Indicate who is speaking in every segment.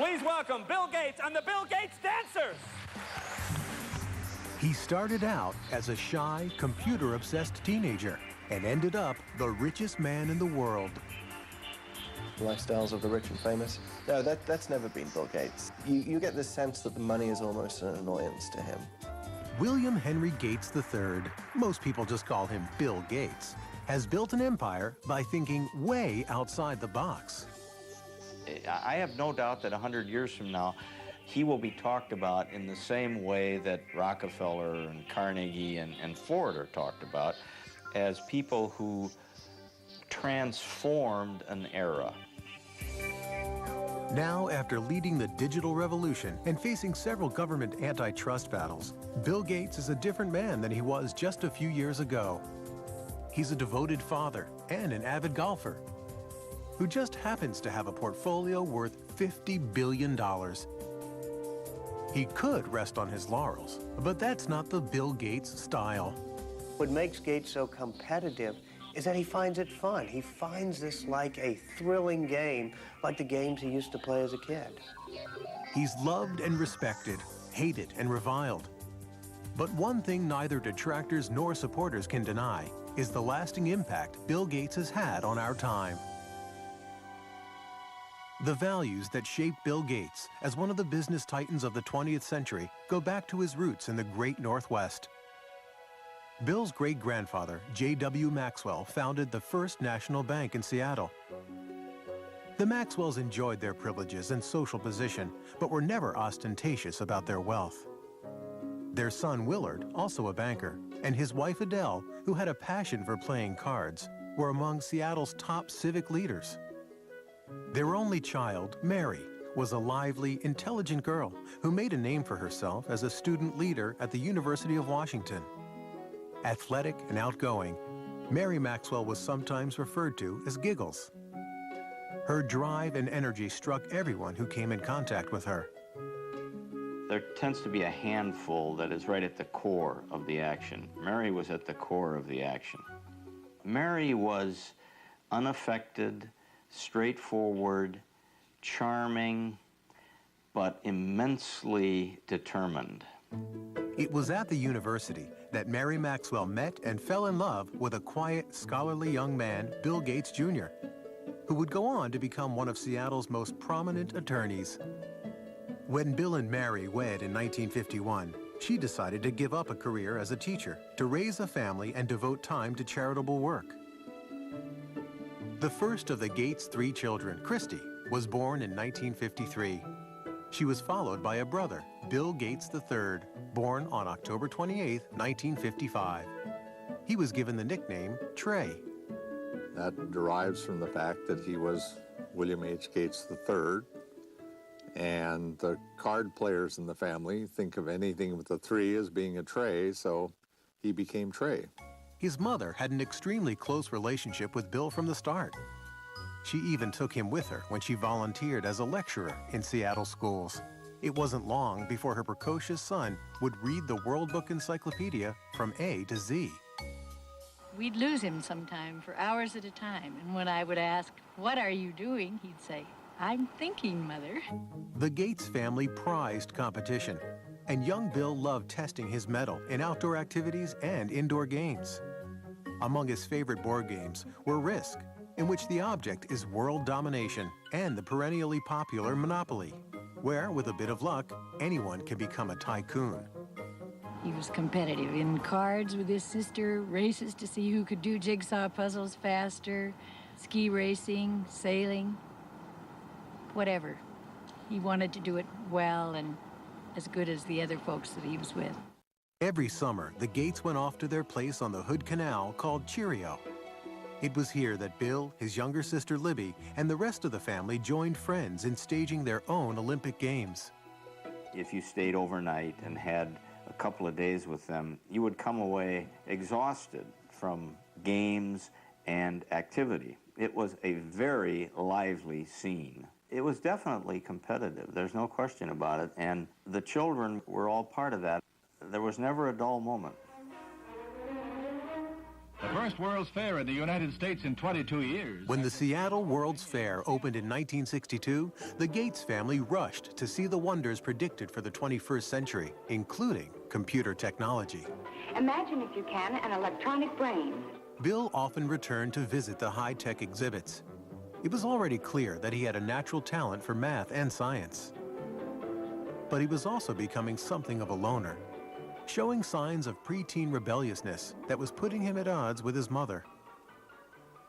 Speaker 1: Please welcome Bill Gates and the Bill Gates Dancers.
Speaker 2: He started out as a shy, computer-obsessed teenager and ended up the richest man in the world.
Speaker 3: Lifestyles of the rich and famous. No, that's never been Bill Gates. You get the sense that the money is almost an annoyance to him.
Speaker 2: William Henry Gates III, most people just call him Bill Gates, has built an empire by thinking way outside the box.
Speaker 4: I have no doubt that 100 years from now, he will be talked about in the same way that Rockefeller and Carnegie and Ford are talked about, as people who transformed an era.
Speaker 2: Now, after leading the digital revolution and facing several government antitrust battles, Bill Gates is a different man than he was just a few years ago. He's a devoted father and an avid golfer who just happens to have a portfolio worth $50 billion. He could rest on his laurels, but that's not the Bill Gates style.
Speaker 5: What makes Gates so competitive is that he finds it fun. He finds this like a thrilling game, like the games he used to play as a kid.
Speaker 2: He's loved and respected, hated and reviled. But one thing neither detractors nor supporters can deny is the lasting impact Bill Gates has had on our time. The values that shaped Bill Gates as one of the business titans of the 20th century go back to his roots in the Great Northwest. Bill's great-grandfather, J.W. Maxwell, founded the first national bank in Seattle. The Maxwells enjoyed their privileges and social position, but were never ostentatious about their wealth. Their son, Willard, also a banker, and his wife, Adele, who had a passion for playing cards, were among Seattle's top civic leaders. Their only child, Mary, was a lively, intelligent girl who made a name for herself as a student leader at the University of Washington. Athletic and outgoing, Mary Maxwell was sometimes referred to as Giggles. Her drive and energy struck everyone who came in contact with her.
Speaker 4: There tends to be a handful that is right at the core of the action. Mary was at the core of the action. Mary was unaffected, straightforward, charming, but immensely determined.
Speaker 2: It was at the university that Mary Maxwell met and fell in love with a quiet, scholarly young man, Bill Gates Jr., who would go on to become one of Seattle's most prominent attorneys. When Bill and Mary wed in 1951, she decided to give up a career as a teacher to raise a family and devote time to charitable work. The first of the Gates' 3 children, Christy, was born in 1953. She was followed by a brother, Bill Gates III, born on October 28, 1955. He was given the nickname Trey.
Speaker 6: That derives from the fact that he was William H. Gates III, and the card players in the family think of anything with a 3 as being a Trey, so he became Trey.
Speaker 2: His mother had an extremely close relationship with Bill from the start. She even took him with her when she volunteered as a lecturer in Seattle schools. It wasn't long before her precocious son would read the World Book Encyclopedia from A to Z.
Speaker 7: We'd lose him sometime for hours at a time, and when I would ask, "What are you doing?" he'd say, "I'm thinking, Mother."
Speaker 2: The Gates family prized competition, and young Bill loved testing his mettle in outdoor activities and indoor games. Among his favorite board games were Risk, in which the object is world domination, and the perennially popular Monopoly, where, with a bit of luck, anyone can become a tycoon.
Speaker 7: He was competitive in cards with his sister, races to see who could do jigsaw puzzles faster, ski racing, sailing, whatever. He wanted to do it well and as good as the other folks that he was with.
Speaker 2: Every summer, the Gates went off to their place on the Hood Canal called Cheerio. It was here that Bill, his younger sister Libby, and the rest of the family joined friends in staging their own Olympic Games.
Speaker 4: If you stayed overnight and had a couple of days with them, you would come away exhausted from games and activity. It was a very lively scene. It was definitely competitive, there's no question about it, and the children were all part of that. There was never a dull moment.
Speaker 8: The first World's Fair in the United States in 22 years.
Speaker 2: When the Seattle World's Fair opened in 1962, the Gates family rushed to see the wonders predicted for the 21st century, including computer technology.
Speaker 9: Imagine, if you can, an electronic brain.
Speaker 2: Bill often returned to visit the high-tech exhibits. It was already clear that he had a natural talent for math and science. But he was also becoming something of a loner, showing signs of preteen rebelliousness that was putting him at odds with his mother.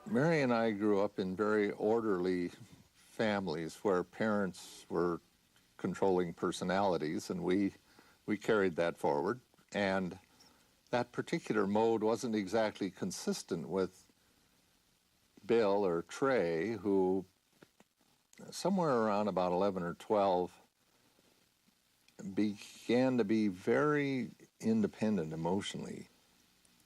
Speaker 6: Mary and I grew up in very orderly families where parents were controlling personalities, and we carried that forward. And that particular mode wasn't exactly consistent with Bill or Trey, who somewhere around about 11 or 12 began to be very independent emotionally.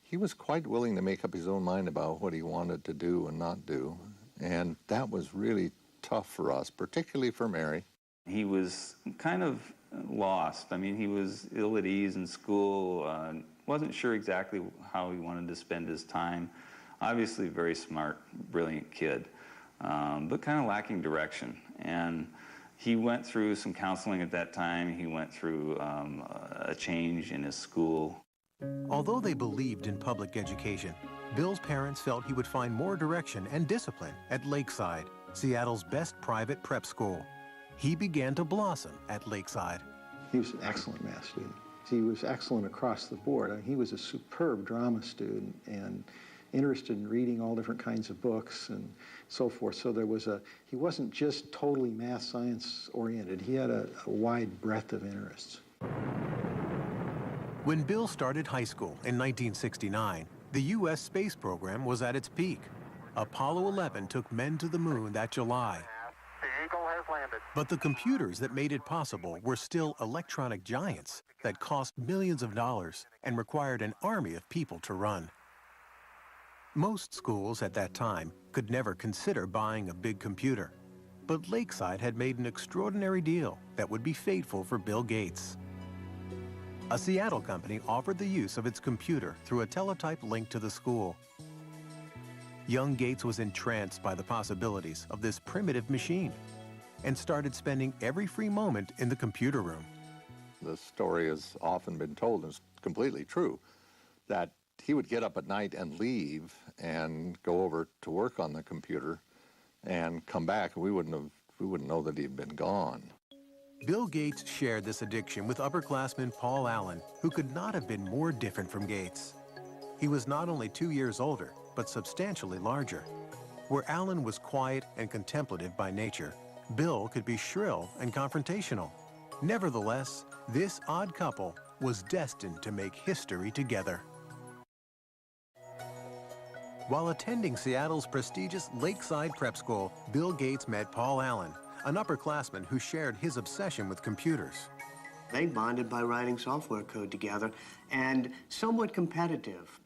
Speaker 6: He was quite willing to make up his own mind about what he wanted to do and not do, and that was really tough for us, particularly for Mary.
Speaker 10: He was kind of lost. I mean, he was ill at ease in school, wasn't sure exactly how he wanted to spend his time. Obviously, very smart, brilliant kid, but kind of lacking direction. And he went through some counseling at that time. He went through a change in his school.
Speaker 2: Although they believed in public education, Bill's parents felt he would find more direction and discipline at Lakeside, Seattle's best private prep school. He began to blossom at Lakeside.
Speaker 11: He was an excellent math student. He was excellent across the board. I mean, he was a superb drama student and interested in reading all different kinds of books and so forth. So he wasn't just totally math science oriented. He had a wide breadth of interests.
Speaker 2: When Bill started high school in 1969, the U.S. space program was at its peak. Apollo 11 took men to the moon that July.
Speaker 12: The Eagle has landed.
Speaker 2: But the computers that made it possible were still electronic giants that cost millions of dollars and required an army of people to run. Most schools at that time could never consider buying a big computer, but Lakeside had made an extraordinary deal that would be fateful for Bill Gates. A Seattle company offered the use of its computer through a teletype link to the school. Young Gates was entranced by the possibilities of this primitive machine and started spending every free moment in the computer room.
Speaker 6: The story has often been told, and it's completely true, that he would get up at night and leave and go over to work on the computer and come back, and we wouldn't know that he'd been gone.
Speaker 2: Bill Gates shared this addiction with upperclassman Paul Allen, who could not have been more different from Gates. He was not only 2 years older, but substantially larger. Where Allen was quiet and contemplative by nature, Bill could be shrill and confrontational. Nevertheless, this odd couple was destined to make history together. While attending Seattle's prestigious Lakeside Prep School, Bill Gates met Paul Allen, an upperclassman who shared his obsession with computers.
Speaker 5: They bonded by writing software code together, and somewhat competitive.